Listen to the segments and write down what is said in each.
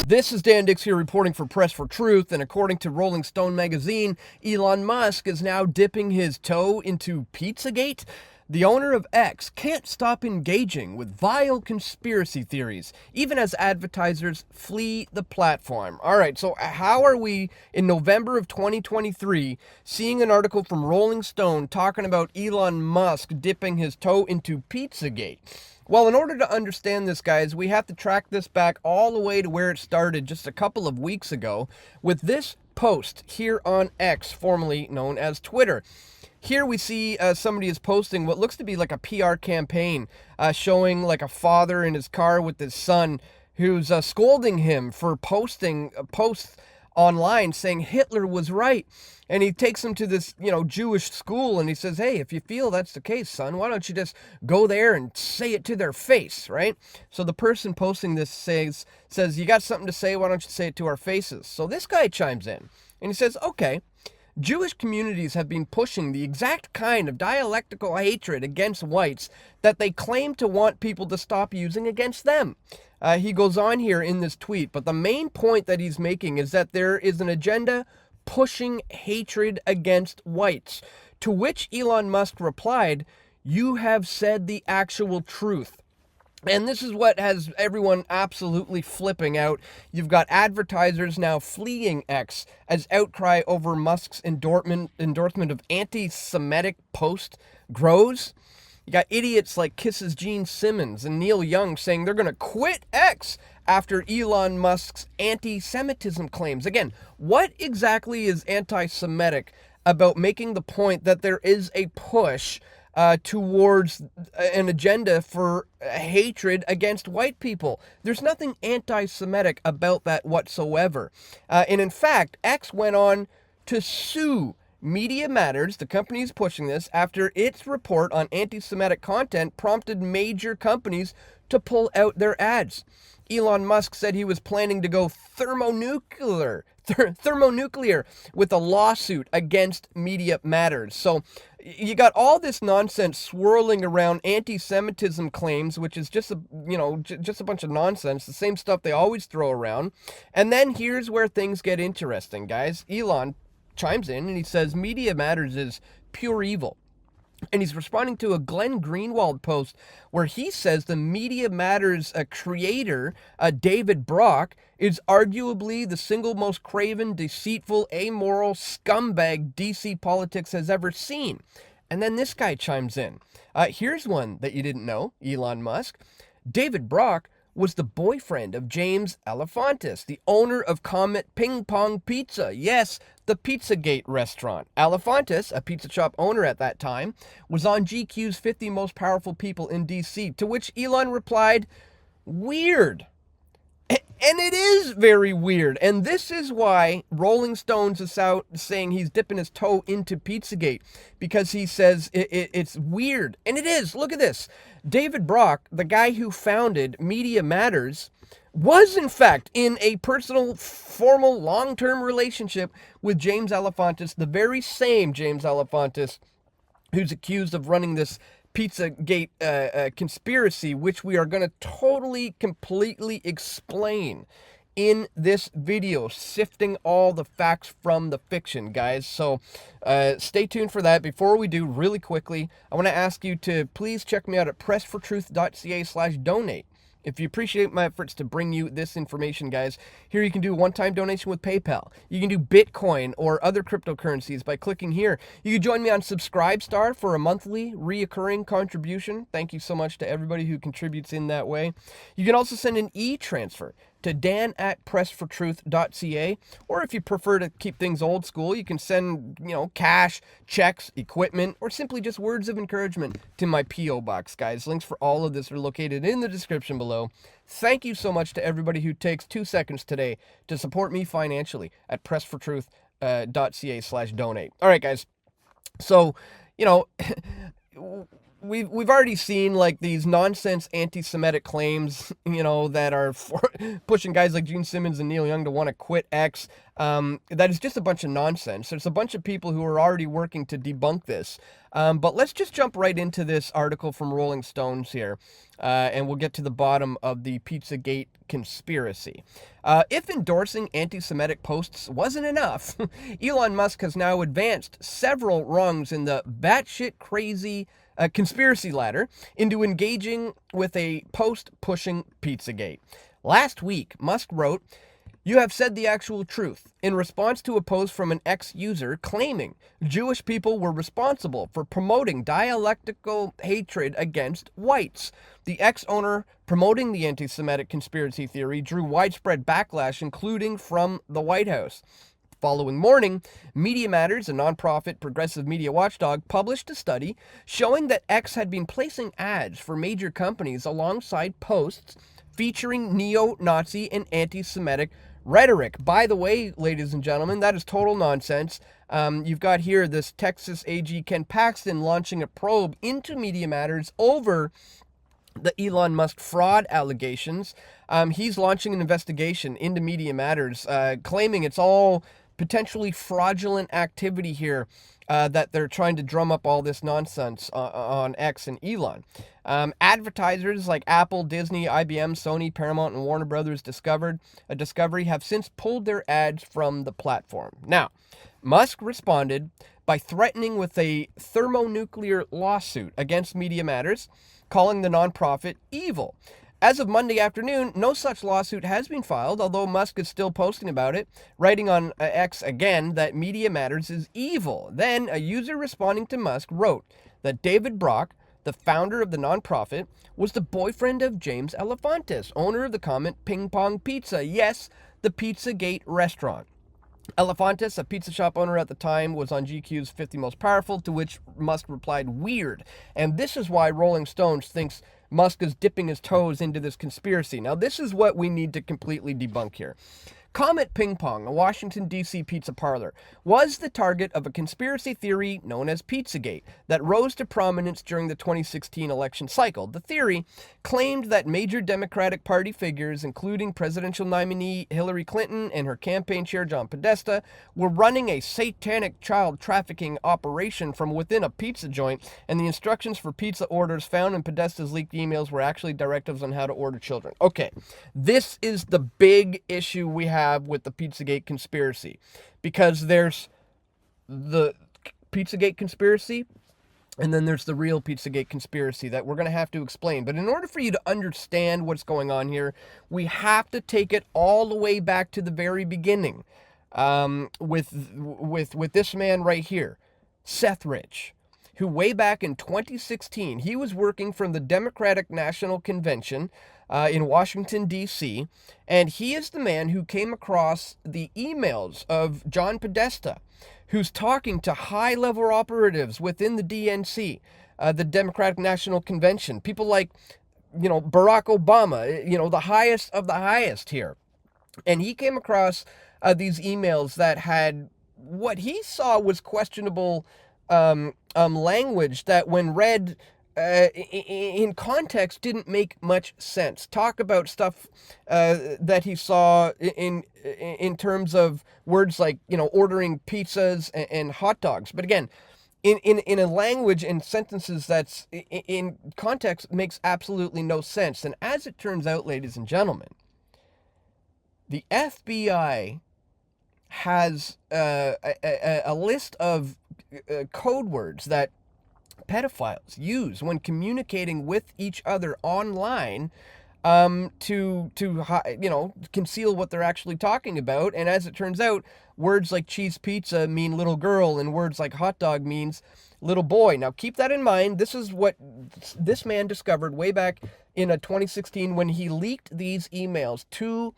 This is Dan Dix here reporting for Press for Truth, and according to Rolling Stone magazine, Elon Musk is now dipping his toe into PizzaGate. The owner of X can't stop engaging with vile conspiracy theories, even as advertisers flee the platform. All right, so how are we in November of 2023 seeing an article from Rolling Stone talking about Elon Musk dipping his toe into PizzaGate? Well, in order to understand this, guys, we have to track this back all the way to where it started just a couple of weeks ago with this post here on X, formerly known as Twitter. Here we see somebody is posting what looks to be like a PR campaign, showing like a father in his car with his son who's scolding him for posting posts online saying Hitler was right. And he takes him to this, Jewish school, and he says, hey, if you feel that's the case, son, why don't you just go there and say it to their face, right? So the person posting this says, you got something to say, why don't you say it to our faces? So this guy chimes in, and he says, okay, Jewish communities have been pushing the exact kind of dialectical hatred against whites that they claim to want people to stop using against them. He goes on here in this tweet, but the main point that he's making is that there is an agenda pushing hatred against whites, to which Elon Musk replied, you have said the actual truth. And this is what has everyone absolutely flipping out. You've got advertisers now fleeing X as outcry over Musk's endorsement of anti-Semitic post grows. You got idiots like Kiss's Gene Simmons and Neil Young saying they're going to quit X after Elon Musk's anti-Semitism claims. Again, what exactly is anti-Semitic about making the point that there is a push towards an agenda for hatred against white people? There's nothing anti-Semitic about that whatsoever. And in fact, X went on to sue Media Matters, the company is pushing this, after its report on anti-Semitic content prompted major companies to pull out their ads. Elon Musk said he was planning to go thermonuclear with a lawsuit against Media Matters. So you got all this nonsense swirling around anti-Semitism claims, which is just a bunch of nonsense, the same stuff they always throw around. And then here's where things get interesting, guys. Elon chimes in and he says Media Matters is pure evil. And he's responding to a Glenn Greenwald post where he says the Media Matters creator, David Brock, is arguably the single most craven, deceitful, amoral scumbag DC politics has ever seen. And then this guy chimes in. Here's one that you didn't know, Elon Musk. David Brock was the boyfriend of James Alefantis, the owner of Comet Ping Pong Pizza. Yes, the PizzaGate restaurant. Alefantis, a pizza shop owner at that time, was on GQ's 50 Most Powerful People in DC, to which Elon replied, weird. And it is very weird. And this is why Rolling Stones is out saying he's dipping his toe into Pizzagate, because he says it's weird. And it is. Look at this. David Brock, the guy who founded Media Matters, was in fact in a personal, formal, long-term relationship with James Alefantis, the very same James Alefantis who's accused of running this PizzaGate conspiracy, which we are going to totally, completely explain in this video, sifting all the facts from the fiction, guys. So stay tuned for that. Before we do, really quickly, I want to ask you to please check me out at pressfortruth.ca/donate. If you appreciate my efforts to bring you this information, guys, here you can do a one-time donation with PayPal. You can do Bitcoin or other cryptocurrencies by clicking here. You can join me on Subscribestar for a monthly reoccurring contribution. Thank you so much to everybody who contributes in that way. You can also send an e-transfer to dan@pressfortruth.ca, or if you prefer to keep things old school, you can send, cash, checks, equipment, or simply just words of encouragement to my P.O. box, guys. Links for all of this are located in the description below. Thank you so much to everybody who takes 2 seconds today to support me financially at pressfortruth.ca/donate. All right, guys. So, we've already seen like these nonsense anti-Semitic claims, that are pushing guys like Gene Simmons and Neil Young to want to quit X. That is just a bunch of nonsense. There's a bunch of people who are already working to debunk this. But let's just jump right into this article from Rolling Stones here, and we'll get to the bottom of the PizzaGate conspiracy. If endorsing anti-Semitic posts wasn't enough, Elon Musk has now advanced several rungs in the batshit crazy conspiracy ladder into engaging with a post pushing PizzaGate. Last week, Musk wrote, "You have said the actual truth," in response to a post from an ex-user claiming Jewish people were responsible for promoting dialectical hatred against whites. The ex-owner promoting the anti-Semitic conspiracy theory drew widespread backlash, including from the White House. Following morning, Media Matters, a nonprofit progressive media watchdog, published a study showing that X had been placing ads for major companies alongside posts featuring neo-Nazi and anti-Semitic rhetoric. By the way, ladies and gentlemen, that is total nonsense. You've got here this Texas AG Ken Paxton launching a probe into Media Matters over the Elon Musk fraud allegations. He's launching an investigation into Media Matters, claiming it's all potentially fraudulent activity here, that they're trying to drum up all this nonsense on X and Elon. Advertisers like Apple, Disney, IBM, Sony, Paramount, and Warner Brothers Discovery have since pulled their ads from the platform. Now, Musk responded by threatening with a thermonuclear lawsuit against Media Matters, calling the nonprofit evil. As of Monday afternoon, no such lawsuit has been filed, although Musk is still posting about it, writing on X again that Media Matters is evil. Then, a user responding to Musk wrote that David Brock, the founder of the nonprofit, was the boyfriend of James Alefantis, owner of the Comet Ping Pong Pizza. Yes, the PizzaGate restaurant. Alefantis, a pizza shop owner at the time, was on GQ's 50 Most Powerful, to which Musk replied, "Weird." And this is why Rolling Stones thinks Musk is dipping his toes into this conspiracy. Now, this is what we need to completely debunk here. Comet Ping Pong, a Washington, D.C. pizza parlor, was the target of a conspiracy theory known as PizzaGate that rose to prominence during the 2016 election cycle. The theory claimed that major Democratic Party figures, including presidential nominee Hillary Clinton and her campaign chair John Podesta, were running a satanic child trafficking operation from within a pizza joint, and the instructions for pizza orders found in Podesta's leaked emails were actually directives on how to order children. Okay, this is the big issue we have with the PizzaGate conspiracy, because there's the PizzaGate conspiracy and then there's the real PizzaGate conspiracy that we're going to have to explain. But in order for you to understand what's going on here, we have to take it all the way back to the very beginning, with this man right here, Seth Rich, who way back in 2016, he was working from the Democratic National Convention in Washington, D.C., and he is the man who came across the emails of John Podesta, who's talking to high-level operatives within the DNC, the Democratic National Convention, people like, Barack Obama, the highest of the highest here. And he came across these emails that had what he saw was questionable language that, when read in context, didn't make much sense. Talk about stuff that he saw in terms of words like, ordering pizzas and hot dogs. But again, in a language and sentences that's in context makes absolutely no sense. And as it turns out, ladies and gentlemen, the FBI has a list of code words that pedophiles use when communicating with each other online, to conceal what they're actually talking about. And as it turns out, words like cheese pizza mean little girl, and words like hot dog means little boy. Now keep that in mind. This is what this man discovered way back in 2016 when he leaked these emails to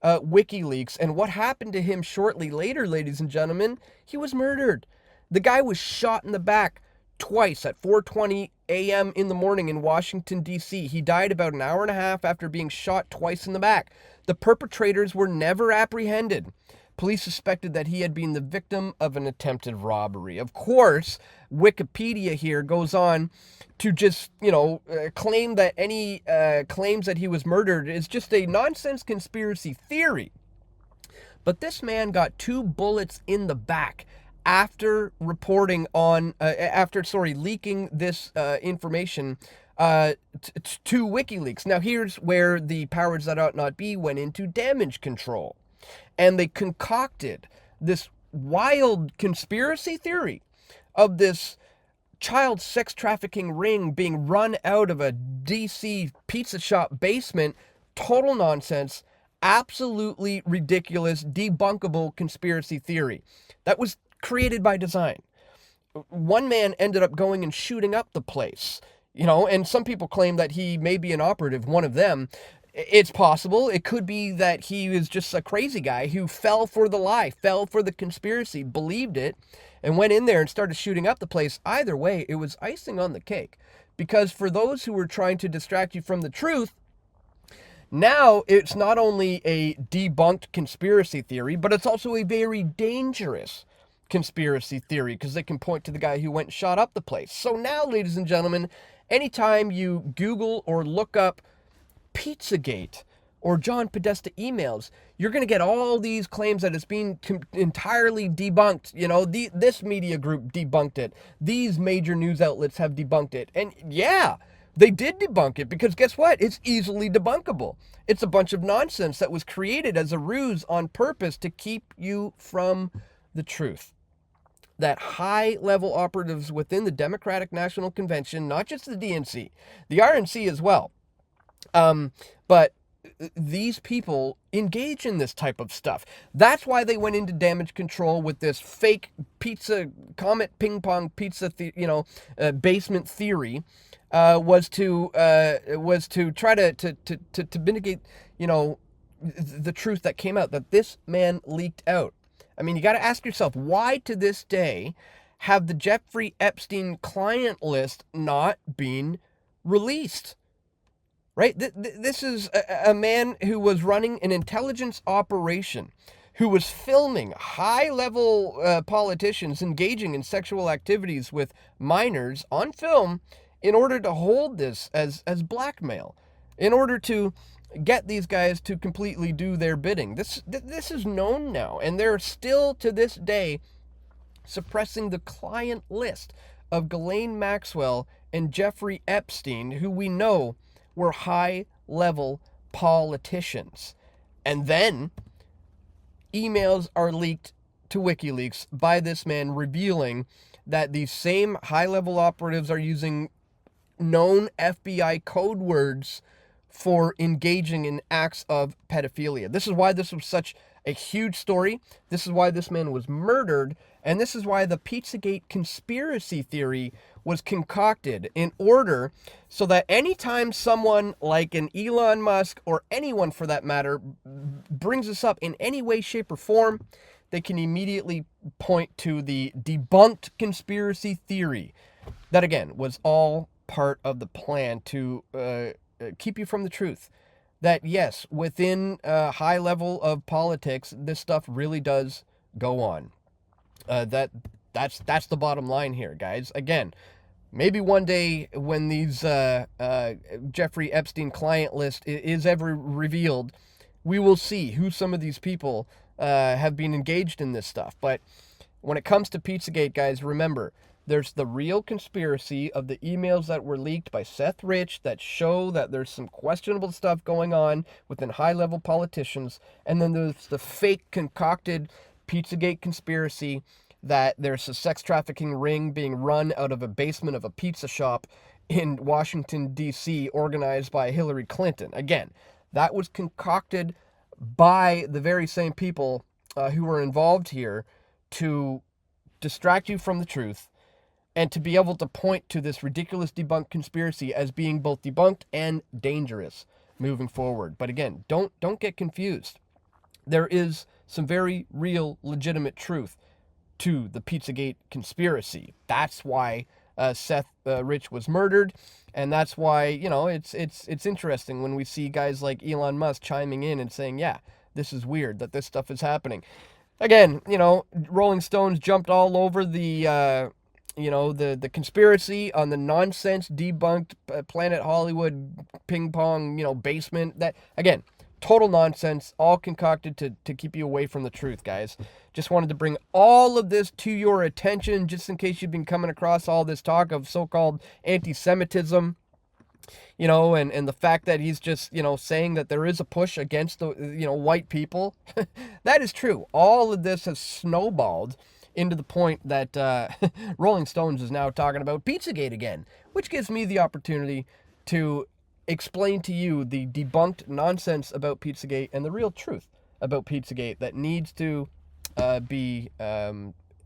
WikiLeaks. And what happened to him shortly later, ladies and gentlemen? He was murdered. The guy was shot in the back twice at 4:20 a.m. in the morning in Washington, D.C. He died about an hour and a half after being shot twice in the back. The perpetrators were never apprehended. Police suspected that he had been the victim of an attempted robbery. Of course, Wikipedia here goes on to just, claim that any claims that he was murdered is just a nonsense conspiracy theory. But this man got 2 bullets in the back after leaking this information to WikiLeaks. Now, here's where the powers that ought not be went into damage control. And they concocted this wild conspiracy theory of this child sex trafficking ring being run out of a DC pizza shop basement. Total nonsense. Absolutely ridiculous, debunkable conspiracy theory that was created by design. One man ended up going and shooting up the place, and some people claim that he may be an operative, one of them. It's possible. It could be that he was just a crazy guy who fell for the lie, fell for the conspiracy, believed it, and went in there and started shooting up the place. Either way, it was icing on the cake. Because for those who were trying to distract you from the truth, now it's not only a debunked conspiracy theory, but it's also a very dangerous conspiracy theory because they can point to the guy who went and shot up the place. So now, ladies and gentlemen, anytime you Google or look up PizzaGate or John Podesta emails, you're going to get all these claims that it's been entirely debunked. This media group debunked it. These major news outlets have debunked it. And yeah, they did debunk it because guess what? It's easily debunkable. It's a bunch of nonsense that was created as a ruse on purpose to keep you from the truth. That high-level operatives within the Democratic National Convention, not just the DNC, the RNC as well, but these people engage in this type of stuff. That's why they went into damage control with this fake pizza, Comet Ping Pong Pizza, basement theory, was to try to mitigate, the truth that came out, that this man leaked out. I mean, you got to ask yourself, why to this day have the Jeffrey Epstein client list not been released? Right? This is a man who was running an intelligence operation, who was filming high-level politicians engaging in sexual activities with minors on film in order to hold this as blackmail, in order to get these guys to completely do their bidding. This is known now, and they're still to this day suppressing the client list of Ghislaine Maxwell and Jeffrey Epstein, who we know were high-level politicians. And then emails are leaked to WikiLeaks by this man revealing that these same high-level operatives are using known FBI code words for engaging in acts of pedophilia. This is why this was such a huge story. This is why this man was murdered. And this is why the PizzaGate conspiracy theory was concocted in order so that anytime someone like an Elon Musk or anyone for that matter brings this up in any way, shape, or form, they can immediately point to the debunked conspiracy theory that, again, was all part of the plan to keep you from the truth. That, yes, within a high level of politics, this stuff really does go on. That's the bottom line here, guys. Again, maybe one day when these Jeffrey Epstein client list is ever revealed, we will see who some of these people have been engaged in this stuff. But when it comes to PizzaGate, guys, remember, there's the real conspiracy of the emails that were leaked by Seth Rich that show that there's some questionable stuff going on within high-level politicians. And then there's the fake concocted PizzaGate conspiracy that there's a sex trafficking ring being run out of a basement of a pizza shop in Washington, D.C., organized by Hillary Clinton. Again, that was concocted by the very same people who were involved here to distract you from the truth and to be able to point to this ridiculous debunked conspiracy as being both debunked and dangerous moving forward. But again, don't get confused. There is some very real, legitimate truth to the PizzaGate conspiracy. That's why Seth Rich was murdered, and that's why, it's interesting when we see guys like Elon Musk chiming in and saying, yeah, this is weird that this stuff is happening. Again, Rolling Stones jumped all over the the conspiracy on the nonsense debunked Planet Hollywood ping pong, basement. That, again, total nonsense, all concocted to keep you away from the truth, guys. Just wanted to bring all of this to your attention, just in case you've been coming across all this talk of so-called anti-Semitism, and the fact that he's just, saying that there is a push against the, white people. That is true. All of this has snowballed into the point that Rolling Stones is now talking about PizzaGate again, which gives me the opportunity to explain to you the debunked nonsense about PizzaGate and the real truth about PizzaGate that needs to be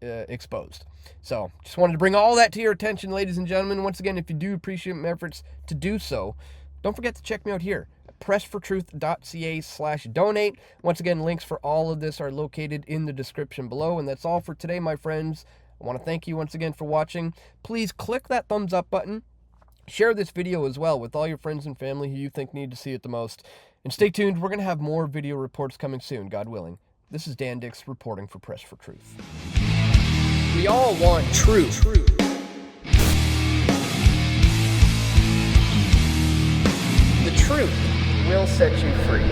exposed. So, just wanted to bring all that to your attention, ladies and gentlemen. Once again, if you do appreciate my efforts to do so, don't forget to check me out here at pressfortruth.ca/donate. Once again, links for all of this are located in the description below. And that's all for today, my friends. I want to thank you once again for watching. Please click that thumbs up button. Share this video as well with all your friends and family who you think need to see it the most. And stay tuned. We're going to have more video reports coming soon, God willing. This is Dan Dix reporting for Press for Truth. We all want truth. The truth will set you free.